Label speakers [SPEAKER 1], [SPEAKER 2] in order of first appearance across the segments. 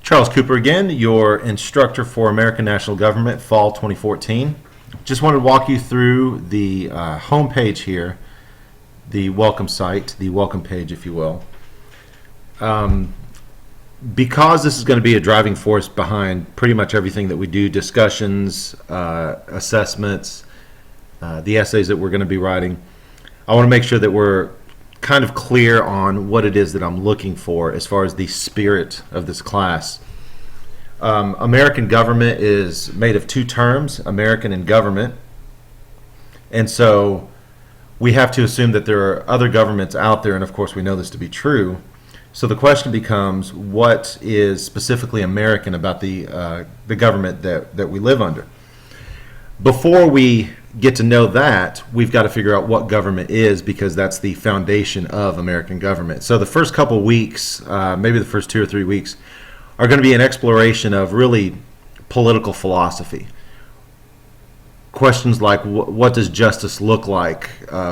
[SPEAKER 1] Charles Cooper again, your instructor for American National Government, Fall 2014. Just wanted to walk you through the home page here, the welcome site, the welcome page, if you will. Because this is going to be a driving force behind pretty much everything that we do, discussions, assessments, the essays that we're going to be writing, I want to make sure that we're kind of clear on what it is that I'm looking for as far as the spirit of this class. American government is made of two terms, American and government, and so we have to assume that there are other governments out there, and of course we know this to be true. So the question becomes, what is specifically American about the government that we live under? Before we get to know that, we've got to figure out what government is, because that's the foundation of American government. So the first couple weeks, maybe the first 2 or 3 weeks, are going to be an exploration of really political philosophy. Questions like, what does justice look like?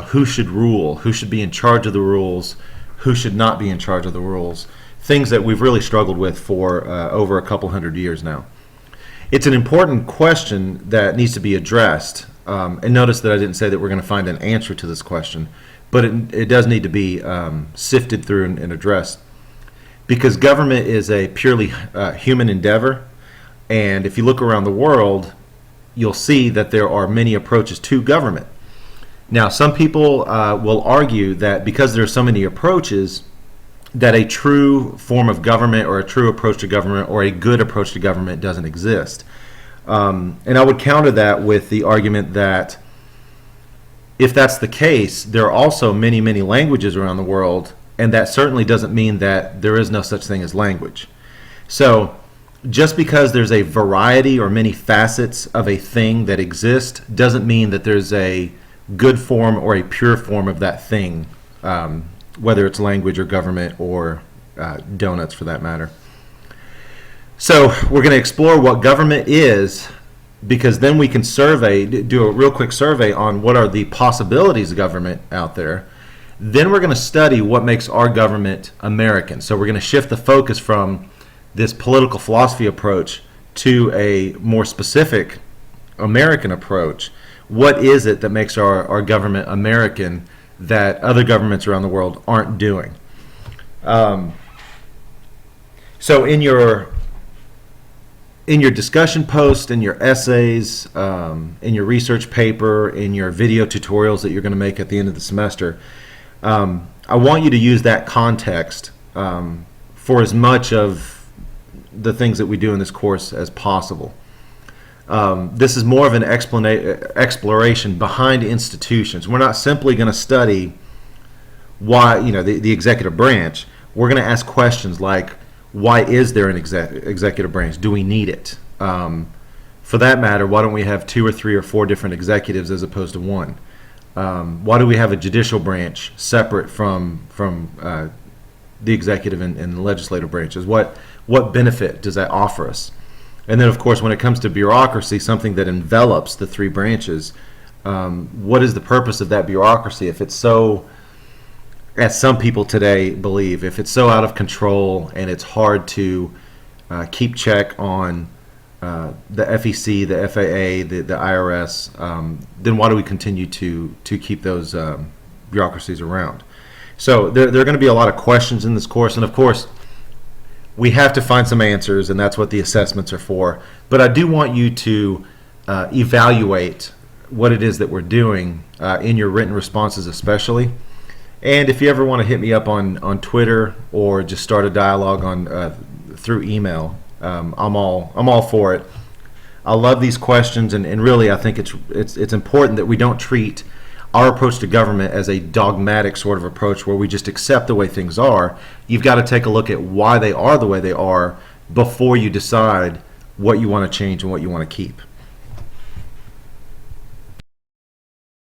[SPEAKER 1] Who should rule? Who should be in charge of the rules? Who should not be in charge of the rules? Things that we've really struggled with for over a couple hundred years now. It's an important question that needs to be addressed. And notice that I didn't say that we're going to find an answer to this question, but it does need to be sifted through and addressed. Because government is a purely human endeavor, and if you look around the world, you'll see that there are many approaches to government. Now, some people will argue that because there are so many approaches, that a true form of government or a true approach to government or a good approach to government doesn't exist. And I would counter that with the argument that if that's the case, there are also many, many languages around the world, and that certainly doesn't mean that there is no such thing as language. So just because there's a variety or many facets of a thing that exist doesn't mean that there's a good form or a pure form of that thing, whether it's language or government or donuts for that matter. So we're going to explore what government is, because then we can do a real quick survey on what are the possibilities of government out there. Then we're going to study what makes our government American. So we're going to shift the focus from this political philosophy approach to a more specific American approach. What is it that makes our government American that other governments around the world aren't doing? So in your discussion post, in your essays, in your research paper, in your video tutorials that you're going to make at the end of the semester, I want you to use that context for as much of the things that we do in this course as possible. This is more of an exploration behind institutions. We're not simply going to study why, the executive branch. We're going to ask questions like, why is there an executive branch? Do we need it? For that matter, why don't we have 2 or 3 or 4 different executives as opposed to one? Why do we have a judicial branch separate from the executive and legislative branches? What benefit does that offer us? And then, of course, when it comes to bureaucracy, something that envelops the 3 branches, what is the purpose of that bureaucracy if it's so, as some people today believe, if it's so out of control and it's hard to keep check on the FEC, the FAA, the IRS, then why do we continue to keep those bureaucracies around? So there are going to be a lot of questions in this course, and of course, we have to find some answers, and that's what the assessments are for. But I do want you to evaluate what it is that we're doing in your written responses especially. And if you ever want to hit me up on Twitter or just start a dialogue through email, I'm all for it. I love these questions, and really I think it's important that we don't treat our approach to government as a dogmatic sort of approach where we just accept the way things are. You've got to take a look at why they are the way they are before you decide what you want to change and what you want to keep.